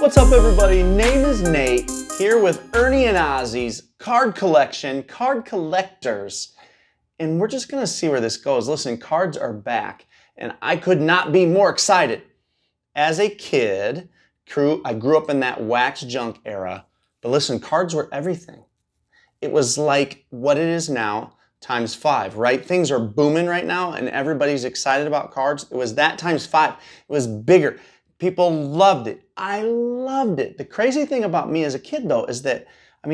What's up, everybody? Name is Nate, here with Ernie and Ozzy's card collection, Card Collectors. And we're just gonna see where this goes. Listen, cards are back, and I could not be more excited. As a kid, I grew up in that wax junk era, but listen, cards were everything. It was like what it is now times 5, right? Things are booming right now, and everybody's excited about cards. It was that times 5. It was bigger. People loved it. I loved it. The crazy thing about me as a kid, though, is that, I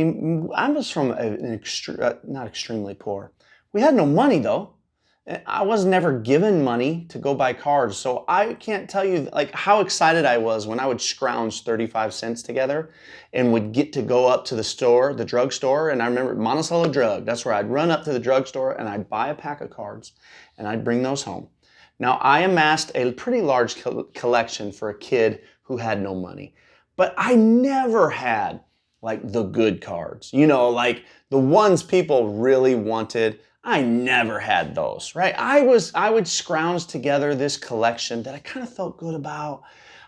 was from not extremely poor. We had no money, though. I was never given money to go buy cards, so I can't tell you like how excited I was when I would scrounge 35 cents together and would get to go up to the store, the drugstore, and I remember Monticello Drug. That's where I'd run up to the drugstore and I'd buy a pack of cards and I'd bring those home. Now, I amassed a pretty large collection for a kid who had no money, but I never had like the good cards, like the ones people really wanted. I never had those, right? I would scrounge together this collection that I kind of felt good about.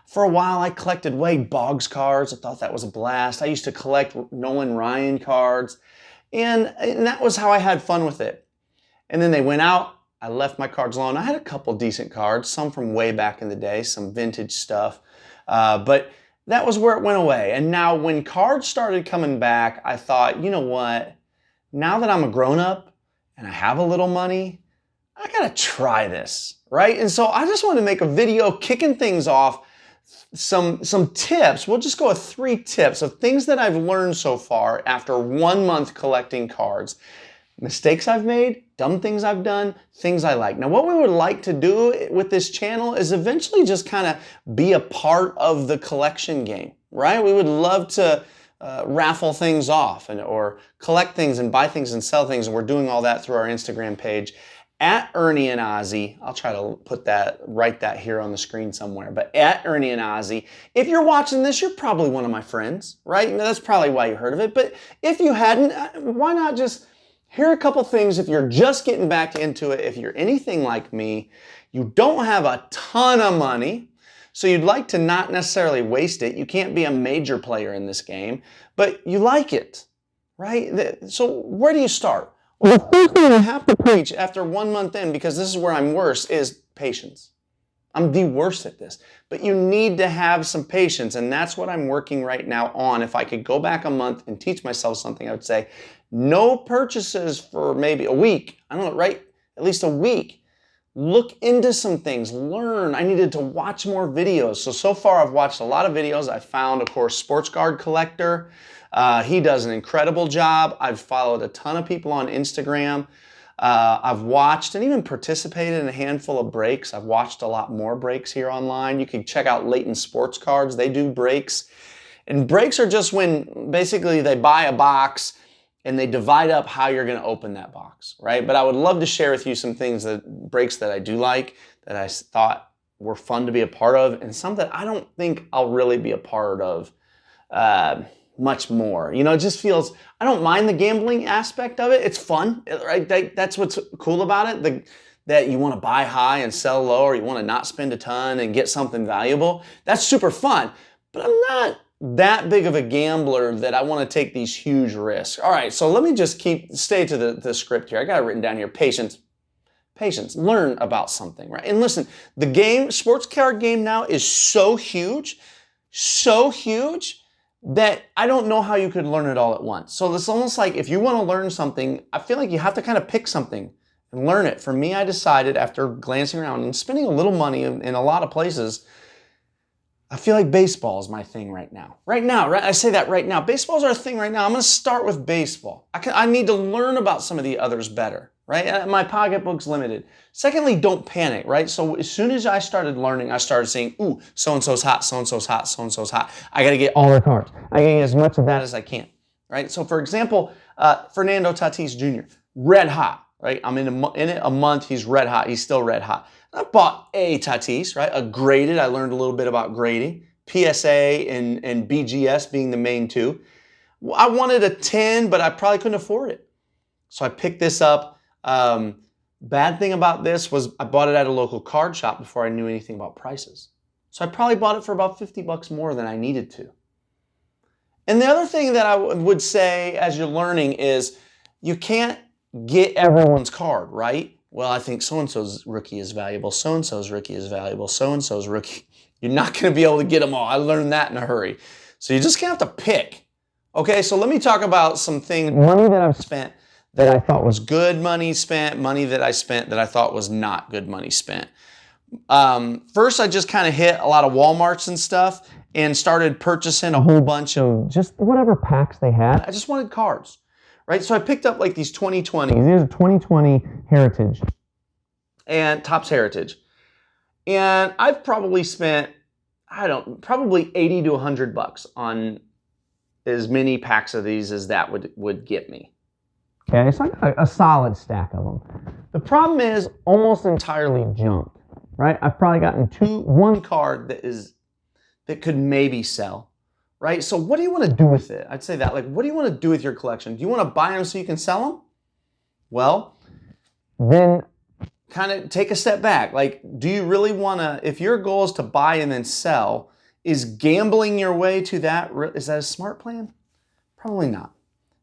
For a while, I collected Wade Boggs cards. I thought that was a blast. I used to collect Nolan Ryan cards, and that was how I had fun with it. And then they went out. I left my cards alone. I had a couple decent cards, some from way back in the day, some vintage stuff, but that was where it went away. And now when cards started coming back, I thought, you know what? Now that I'm a grown-up and I have a little money, I gotta try this, right? And so I just want to make a video kicking things off, some tips. We'll just go with 3 tips of things that I've learned so far after 1 month collecting cards. Mistakes I've made, dumb things I've done, things I like. Now, what we would like to do with this channel is eventually just kind of be a part of the collection game, right? We would love to raffle things off or collect things and buy things and sell things, and we're doing all that through our Instagram page at Ernie and Ozzy. I'll try to write that here on the screen somewhere, but at Ernie and Ozzy. If you're watching this, you're probably one of my friends, right? And that's probably why you heard of it, but if you hadn't, why not just here are a couple things if you're just getting back into it. If you're anything like me, you don't have a ton of money, so you'd like to not necessarily waste it. You can't be a major player in this game, but you like it, right? So where do you start? Well, the first thing I have to preach after 1 month in, because this is where I'm worse, is patience. I'm the worst at this, but you need to have some patience, and that's what I'm working right now on. If I could go back a month and teach myself something, I would say no purchases for maybe a week. I don't know, right? At least a week. Look into some things, learn. I needed to watch more videos. So far I've watched a lot of videos. I found, of course, Sports Card Collector. He does an incredible job. I've followed a ton of people on Instagram. I've watched and even participated in a handful of breaks. I've watched a lot more breaks here online. You can check out Leighton Sports Cards. They do breaks. And breaks are just when basically they buy a box and they divide up how you're going to open that box, right? But I would love to share with you some breaks that I do like, that I thought were fun to be a part of, and some that I don't think I'll really be a part of much more. It just feels, I don't mind the gambling aspect of it. It's fun, right? That's what's cool about it, that you want to buy high and sell low, or you want to not spend a ton and get something valuable. That's super fun, but I'm not that big of a gambler that I want to take these huge risks. All right, so let me just stay to the script here. I got it written down here. Patience. Learn about something, right? And listen, the sports card game now is so huge that I don't know how you could learn it all at once. So it's almost like if you want to learn something, I feel like you have to kind of pick something and learn it. For me, I decided after glancing around and spending a little money in a lot of places, I feel like baseball is my thing right now. Right? I say that right now. Baseball's our thing right now. I'm going to start with baseball. I need to learn about some of the others better, right? My pocketbook's limited. Secondly, don't panic, right? So as soon as I started learning, I started saying, ooh, so-and-so's hot, so-and-so's hot, so-and-so's hot. I got to get all their cards. I got to get as much of that as I can, right? So for example, Fernando Tatis Jr., red hot, right? I'm in it a month, he's red hot. He's still red hot. I bought a Tatis, right? A graded. I learned a little bit about grading. PSA and BGS being the main two. I wanted a 10, but I probably couldn't afford it. So I picked this up. Bad thing about this was I bought it at a local card shop before I knew anything about prices. So I probably bought it for about 50 bucks more than I needed to. And the other thing that I would say as you're learning is you can't get everyone's card, right? Well, I think so-and-so's rookie is valuable, so-and-so's rookie is valuable, so-and-so's rookie. You're not going to be able to get them all. I learned that in a hurry. So you're just going to have to pick. Okay, so let me talk about some things, money that I've spent that I thought was good money spent, money that I spent that I thought was not good money spent. First, I just kind of hit a lot of Walmarts and stuff and started purchasing a whole bunch of just whatever packs they had. I just wanted cards, right? So I picked up like these 2020s. These are 2020 Heritage and Topps Heritage. And I've probably spent, probably 80 to 100 bucks on as many packs of these as that would get me. Okay, so I got a solid stack of them. The problem is almost entirely junk, right? I've probably gotten one card that could maybe sell, right? So what do you want to do with it? I'd say that, like, what do you want to do with your collection? Do you want to buy them so you can sell them? Well, then kind of take a step back. Like, do you really want to, if your goal is to buy and then sell, is gambling your way to that, is that a smart plan? Probably not.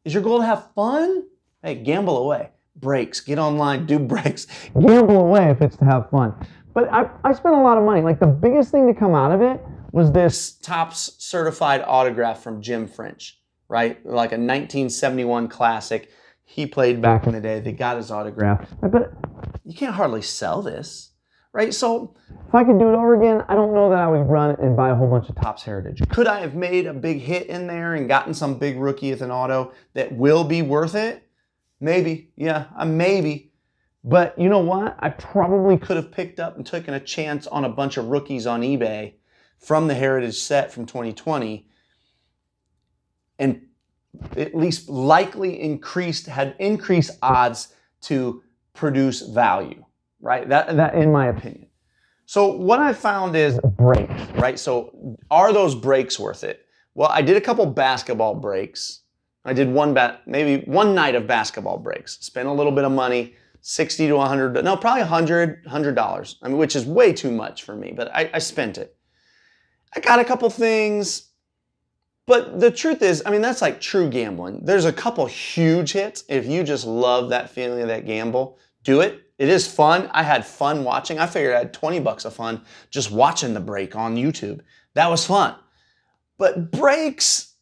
Is your goal to have fun? Hey, gamble away. Breaks, get online, do breaks. Gamble away if it's to have fun. But I spent a lot of money. Like, the biggest thing to come out of it was this Topps certified autograph from Jim French, right? Like a 1971 classic. He played back in the day. They got his autograph. But you can't hardly sell this, right? So if I could do it over again, I don't know that I would run and buy a whole bunch of Topps Heritage. Could I have made a big hit in there and gotten some big rookie with an auto that will be worth it? Maybe, yeah, maybe. But you know what? I probably could have picked up and taken a chance on a bunch of rookies on eBay from the Heritage set from 2020 and at least likely had increased odds to produce value, right? That in my opinion. So what I found is breaks, right? So are those breaks worth it? Well, I did a couple basketball breaks. I did maybe one night of basketball breaks. Spent a little bit of money, 60 to 100, no, probably $100. I mean, which is way too much for me, but I spent it. I got a couple things, but the truth is, I mean, that's like true gambling. There's a couple huge hits. If you just love that feeling of that gamble, do it. It is fun. I had fun watching. I figured I had 20 bucks of fun just watching the break on YouTube. That was fun. But breaks,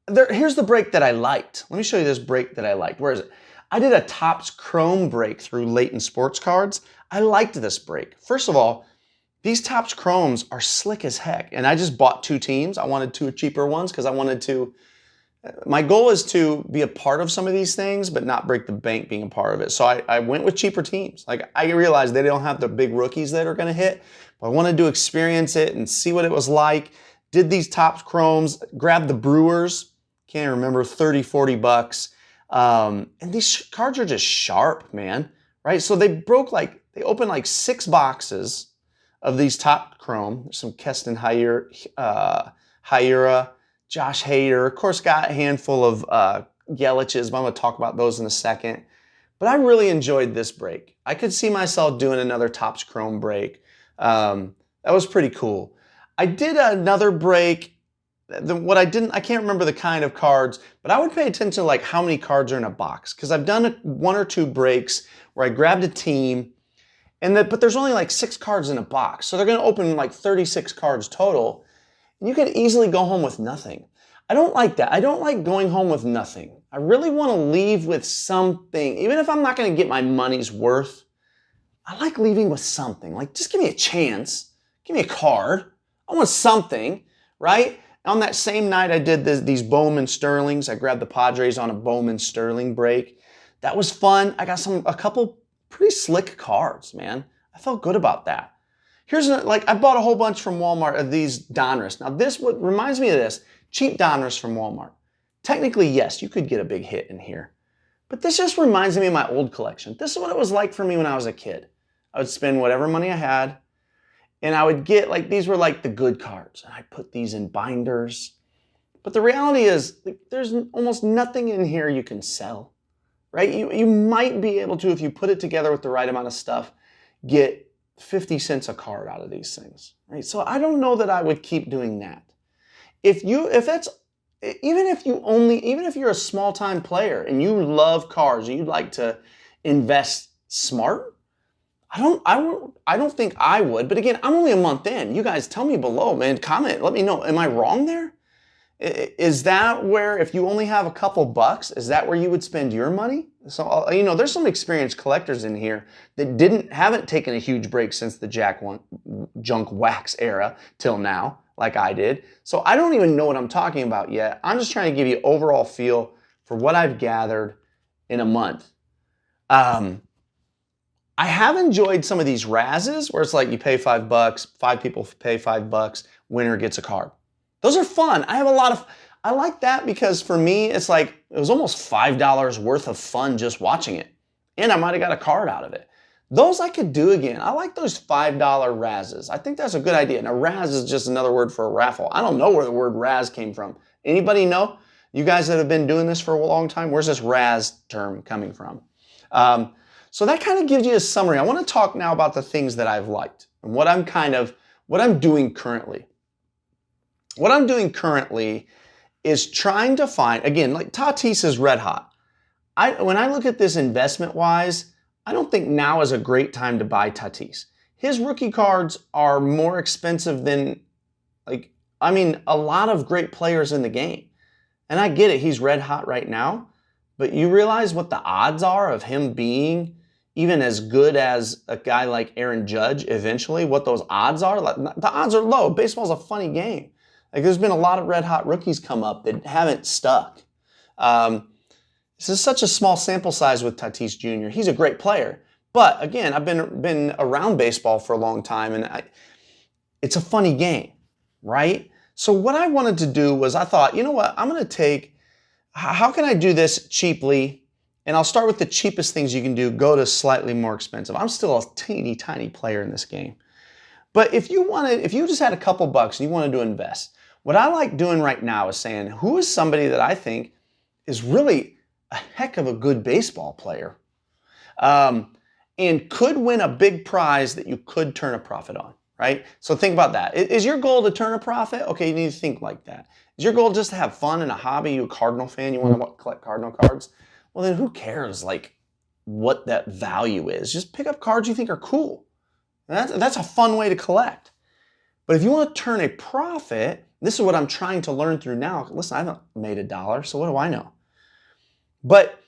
here's the break that I liked. Let me show you this break that I liked. Where is it? I did a Topps Chrome break through Leighton Sports Cards. I liked this break. First of all, these Topps Chromes are slick as heck. And I just bought 2 teams. I wanted 2 cheaper ones because I wanted to, my goal is to be a part of some of these things, but not break the bank being a part of it. So I went with cheaper teams. Like, I realized they don't have the big rookies that are going to hit, but I wanted to experience it and see what it was like. Did these Topps Chromes, grabbed the Brewers, can't remember, 30, 40 bucks. And these cards are just sharp, man, right? So they opened like 6 boxes of these Topps Chrome. There's some Keston Hiura, Josh Hader. Of course, got a handful of Yelich's, but I'm going to talk about those in a second. But I really enjoyed this break. I could see myself doing another Topps Chrome break. That was pretty cool. I did another break. I can't remember the kind of cards, but I would pay attention to like how many cards are in a box, because I've done 1 or 2 breaks where I grabbed a team, but there's only like 6 cards in a box, so they're going to open like 36 cards total, and you could easily go home with nothing. I don't like that. I don't like going home with nothing. I really want to leave with something, even if I'm not going to get my money's worth. I like leaving with something. Like, just give me a chance. Give me a card. I want something, right? On that same night, I did these Bowman Sterlings. I grabbed the Padres on a Bowman Sterling break. That was fun. I got a couple pretty slick cards, man. I felt good about that. I bought a whole bunch from Walmart of these Donruss. Now, what reminds me of this, cheap Donruss from Walmart. Technically, yes, you could get a big hit in here. But this just reminds me of my old collection. This is what it was like for me when I was a kid. I would spend whatever money I had, and I would get, like, these were like the good cards. And I'd put these in binders. But the reality is, like, there's almost nothing in here you can sell, right? You might be able to, if you put it together with the right amount of stuff, get 50 cents a card out of these things, right? So I don't know that I would keep doing that. Even if you're a small time player and you love cards and you'd like to invest smart, I don't think I would. But again, I'm only a month in. You guys tell me below, man, comment, let me know. Am I wrong there? Is that where, if you only have a couple bucks, is that where you would spend your money? So, there's some experienced collectors in here that haven't taken a huge break since the junk wax era till now, like I did. So I don't even know what I'm talking about yet. I'm just trying to give you overall feel for what I've gathered in a month. I have enjoyed some of these Razzes where it's like you pay $5, 5 people pay $5, winner gets a card. Those are fun. I like that because for me, it's like, it was almost $5 worth of fun just watching it. And I might have got a card out of it. Those I could do again. I like those $5 Razzes. I think that's a good idea. Now, Razz is just another word for a raffle. I don't know where the word Razz came from. Anybody know? You guys that have been doing this for a long time, where's this Razz term coming from? So that kind of gives you a summary. I want to talk now about the things that I've liked and what I'm doing currently. What I'm doing currently is trying to find, again, like Tatis is red hot. When I look at this investment-wise, I don't think now is a great time to buy Tatis. His rookie cards are more expensive than, a lot of great players in the game. And I get it, he's red hot right now, but you realize what the odds are of him being even as good as a guy like Aaron Judge eventually, what those odds are? The odds are low. Baseball's a funny game. There's been a lot of red hot rookies come up that haven't stuck. This is such a small sample size with Tatis Jr. He's a great player. But again, I've been around baseball for a long time, and it's a funny game, right? So what I wanted to do was I thought, you know what, I'm going to how can I do this cheaply? And I'll start with the cheapest things you can do, go to slightly more expensive. I'm still a teeny tiny player in this game. But if you just had a couple bucks and you wanted to invest, what I like doing right now is saying, who is somebody that I think is really a heck of a good baseball player and could win a big prize that you could turn a profit on, right? So think about that. Is your goal to turn a profit? Okay, you need to think like that. Is your goal just to have fun and a hobby? You a Cardinal fan, you want to collect Cardinal cards? Well, then who cares what that value is? Just pick up cards you think are cool. That's a fun way to collect. But if you want to turn a profit, this is what I'm trying to learn through now. Listen, I haven't made $1, so what do I know? But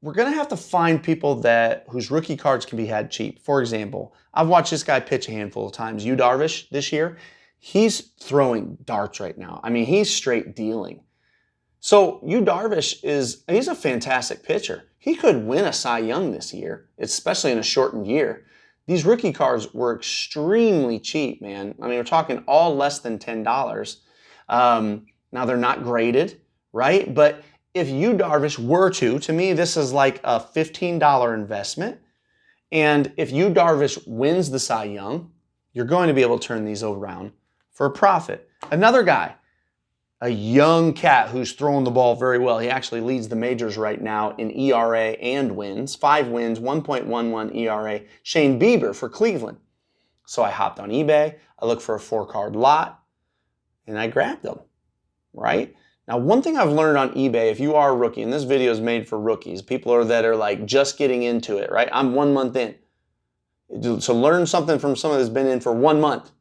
we're going to have to find people whose rookie cards can be had cheap. For example, I've watched this guy pitch a handful of times. Yu Darvish this year, he's throwing darts right now. He's straight dealing. So Yu Darvish he's a fantastic pitcher. He could win a Cy Young this year, especially in a shortened year. These rookie cards were extremely cheap, man. We're talking all less than $10. Now they're not graded, right? But if Yu Darvish were to me, this is like a $15 investment. And if Yu Darvish wins the Cy Young, you're going to be able to turn these around for a profit. Another guy, a young cat who's throwing the ball very well. He actually leads the majors right now in ERA and wins. 5 wins, 1.11 ERA. Shane Bieber for Cleveland. So I hopped on eBay. I looked for a 4-card lot, and I grabbed them, right? Now, one thing I've learned on eBay, if you are a rookie, and this video is made for rookies, people that are just getting into it, right? I'm 1 month in. So learn something from someone that's been in for 1 month.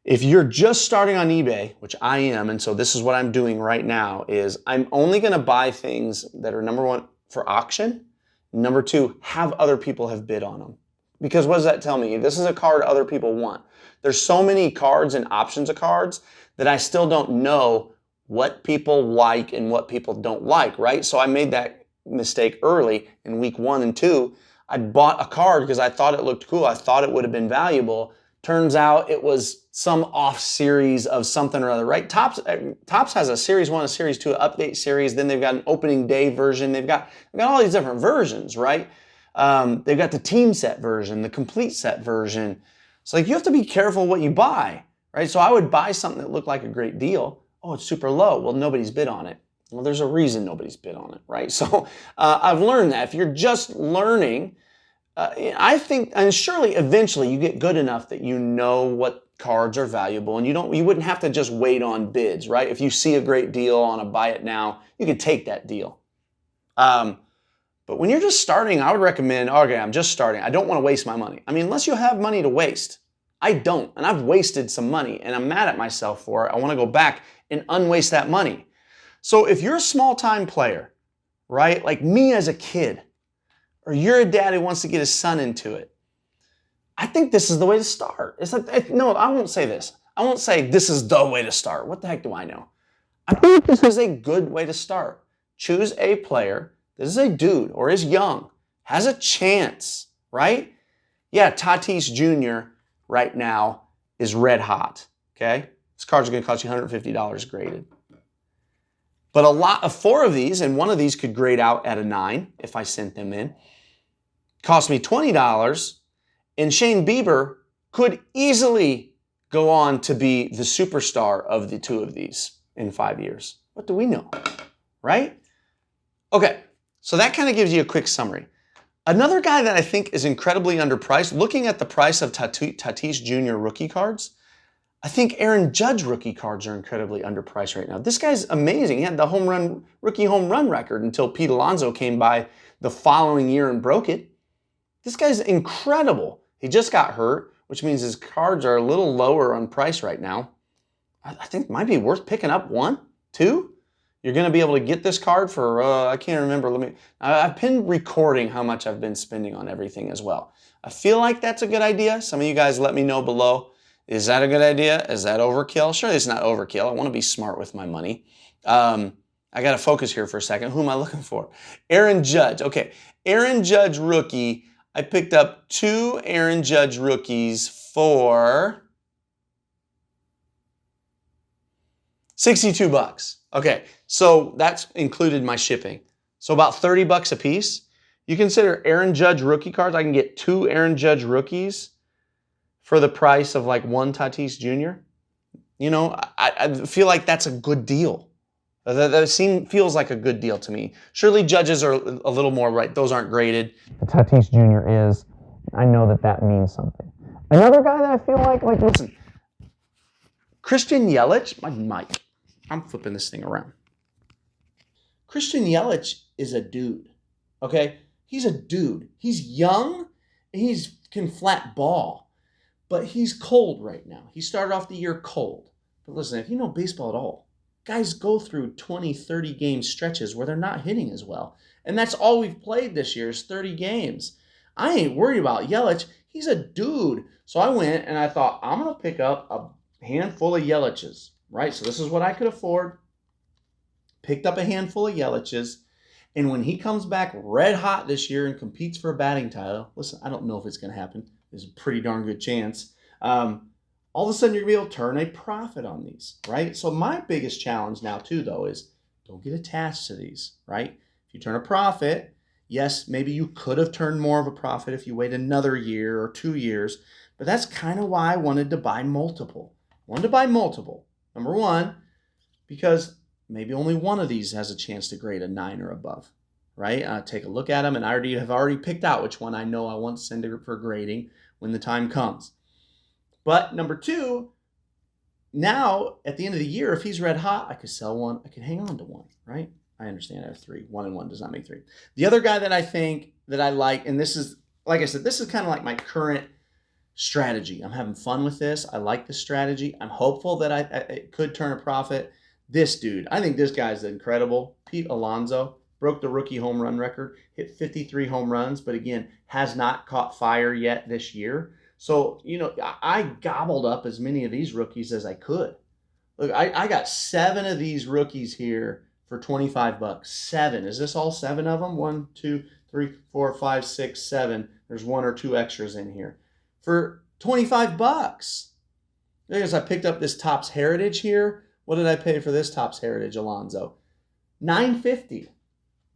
If you're just starting on eBay, which I am, and so this is what I'm doing right now, is I'm only going to buy things that are, number 1, for auction. Number 2, have other people have bid on them. Because what does that tell me? This is a card other people want. There's so many cards and options of cards that I still don't know what people like and what people don't like, right? So I made that mistake early in week 1 and 2. I bought a card because I thought it looked cool. I thought it would have been valuable. Turns out it was some off series of something or other, right? Topps has a Series 1, a Series 2, update series. Then they've got an opening day version. They've got all these different versions, right? They've got the team set version, the complete set version. So you have to be careful what you buy, right? So I would buy something that looked like a great deal. Oh, it's super low. Well, nobody's bid on it. Well, there's a reason nobody's bid on it, right? So I've learned that. If you're just learning, I think, and surely eventually you get good enough that you know what cards are valuable, and you wouldn't have to just wait on bids, right? If you see a great deal on a buy it now, you could take that deal. But when you're just starting, I would recommend, okay, I'm just starting. I don't want to waste my money. I mean, unless you have money to waste. I don't, and I've wasted some money, and I'm mad at myself for it. I want to go back and unwaste that money. So if you're a small-time player, right, like me as a kid, or you're a dad who wants to get his son into it, I think this is the way to start. It's like, no, I won't say this. I won't say this is the way to start. What the heck do I know? I think this is a good way to start. Choose a player. This is a dude or is young, has a chance, right? Yeah, Tatis Jr. right now is red hot, okay? This card's going to cost you $150 graded. But 4 of these, and one of these could grade out at a 9 if I sent them in, cost me $20, and Shane Bieber could easily go on to be the superstar of the 2 of these in 5 years. What do we know, right? Okay, so that kind of gives you a quick summary. Another guy that I think is incredibly underpriced, looking at the price of Tatis Jr. rookie cards, I think Aaron Judge rookie cards are incredibly underpriced right now. This guy's amazing. He had the rookie home run record until Pete Alonso came by the following year and broke it. This guy's incredible. He just got hurt, which means his cards are a little lower on price right now. I think it might be worth picking up 1, 2. You're going to be able to get this card for, I can't remember. I've been recording how much I've been spending on everything as well. I feel like that's a good idea. Some of you guys let me know below. Is that a good idea? Is that overkill? Surely it's not overkill. I want to be smart with my money. I got to focus here for a second. Who am I looking for? Aaron Judge. Okay, Aaron Judge rookie. I picked up 2 Aaron Judge rookies for $62. Okay, so that's included my shipping. So about $30 a piece. You consider Aaron Judge rookie cards. I can get 2 Aaron Judge rookies for the price of like 1 Tatis Jr. You know, I feel like that's a good deal. That feels like a good deal to me. Surely Judges are a little more right. Those aren't graded. The Tatis Jr. is. I know that means something. Another guy that I feel like listen, Christian Yelich, my mic. I'm flipping this thing around. Christian Yelich is a dude, okay? He's a dude. He's young, and he can flat ball, but he's cold right now. He started off the year cold. But listen, if you know baseball at all, guys go through 20, 30 game stretches where they're not hitting as well. And that's all we've played this year is 30 games. I ain't worried about Yelich. He's a dude. So I went and I thought, I'm going to pick up a handful of Yeliches, right? So this is what I could afford. Picked up a handful of Yeliches. And when he comes back red hot this year and competes for a batting title, listen, I don't know if it's going to happen. There's a pretty darn good chance. All of a sudden, you're going to be able to turn a profit on these, right? So my biggest challenge now, too, though, is don't get attached to these, right? If you turn a profit, yes, maybe you could have turned more of a profit if you wait another year or 2 years, but that's kind of why I wanted to buy multiple. I wanted to buy multiple. Number one, because maybe only one of these has a chance to grade a 9 or above, right? Take a look at them, and I have already picked out which one I know I want to send for grading when the time comes. But number two, now at the end of the year, if he's red hot, I could sell one. I could hang on to one, right? I understand I have 3. 1 and 1 does not make 3. The other guy that I think that I like, and this is, like I said, this is kind of like my current strategy. I'm having fun with this. I like this strategy. I'm hopeful that I could turn a profit. This dude, I think this guy's incredible. Pete Alonso broke the rookie home run record, hit 53 home runs, but again, has not caught fire yet this year. So, you know, I gobbled up as many of these rookies as I could. Look, I got 7 of these rookies here for $25. 7. Is this all 7 of them? 1, 2, 3, 4, 5, 6, 7. There's 1 or 2 extras in here. For $25. There's, I picked up this Topps Heritage here. What did I pay for this Topps Heritage Alonso? $9.50.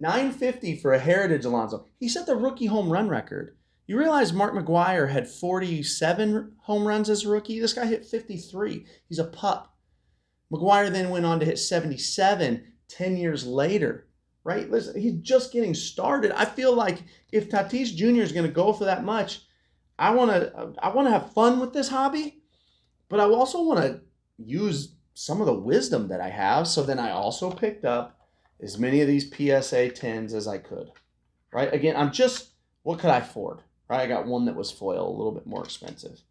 $9.50 for a Heritage Alonso. He set the rookie home run record. You realize Mark McGwire had 47 home runs as a rookie? This guy hit 53. He's a pup. McGwire then went on to hit 77 10 years later, right? Listen, he's just getting started. I feel like if Tatis Jr. is going to go for that much, I want to have fun with this hobby, but I also want to use some of the wisdom that I have. So then I also picked up as many of these PSA 10s as I could, right? Again, what could I afford, right? I got one that was foil, a little bit more expensive.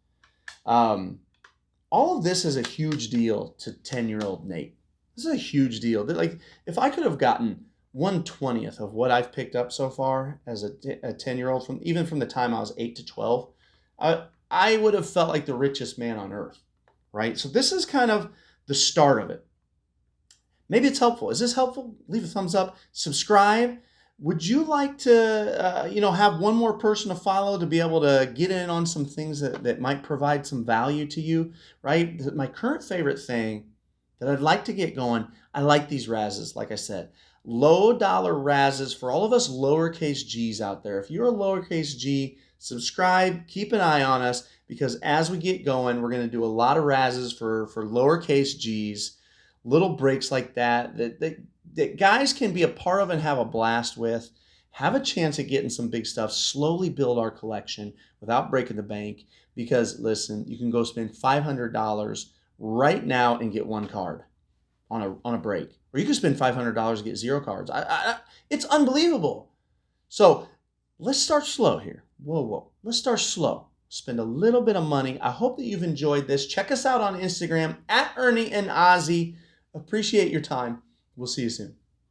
All of this is a huge deal to 10-year-old Nate. This is a huge deal. Like, if I could have gotten 1/20th of what I've picked up so far as a 10-year-old, even from the time I was 8 to 12, I would have felt like the richest man on earth, right? So this is kind of the start of it. Maybe it's helpful. Is this helpful? Leave a thumbs up. Subscribe. Would you like to, have one more person to follow to be able to get in on some things that might provide some value to you, right? My current favorite thing that I'd like to get going, I like these Razzes, like I said. Low dollar Razzes for all of us lowercase g's out there. If you're a lowercase g, subscribe, keep an eye on us, because as we get going, we're going to do a lot of Razzes for lowercase g's, little breaks like that guys can be a part of and have a blast with, have a chance at getting some big stuff, slowly build our collection without breaking the bank. Because listen, you can go spend $500 right now and get one card on a break, or you can spend $500 and get 0 cards. It's unbelievable. So let's start slow here. Whoa. Let's start slow. Spend a little bit of money. I hope that you've enjoyed this. Check us out on Instagram at Ernie and Ozzy. Appreciate your time. We'll see you soon.